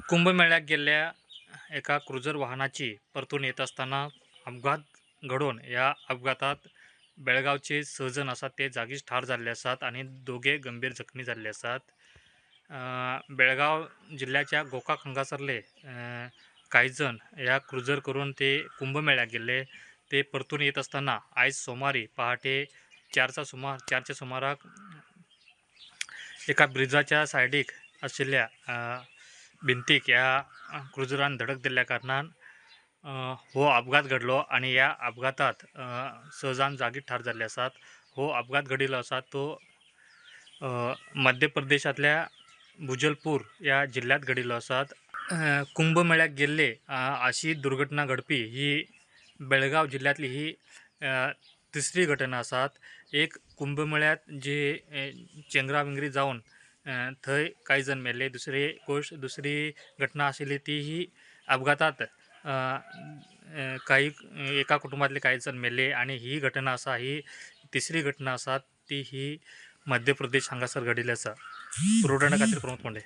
कुंभमेळ्यात गेल्या एका क्रुझर वाहनाची परतून येत असताना अपघात घडून या अपघातात बेळगावचे 6 जण असतात ते जागीच ठार झाले असतात आणि दोघे गंभीर जखमी झाले असतात. बेळगाव जिल्ह्याच्या गोकाक हंगासरले काही जण या क्रुझर करून ते कुंभमेळ्यात गेले. ते परतून येत असताना आज सोमवारी पहाटे 4च्या सुमाराक एका ब्रिजाच्या सायडीक असलेल्या भिंतीक या क्रुझरान धडक दिल्या कारणान हो अपघात घडलो आणि या अपघातात 6 जण जागीच ठार झाले असतात. हो अपघात घडिलो असा तो मध्य प्रदेशातल्या बुजलपूर या जिल्ह्यात घडिलो असतात. कुंभमेळ्यात गेले अशी दुर्घटना घडपी ही बेळगाव जिल्ह्यातली ही तिसरी घटना असतात. एक कुंभमेळ्यात जे चेंगराविंगरी जाऊन थंय काही जण मेले. दुसरी घटना आशिल्ली ती ही अपघातात काही एका कुटुंबातले काही जण मेले आणि ही घटना असा ही तिसरी घटना असा ती ही मध्य प्रदेश हांगासर घडिल्ली आसा. पुरवठा खातीर प्रमोद पोंडे.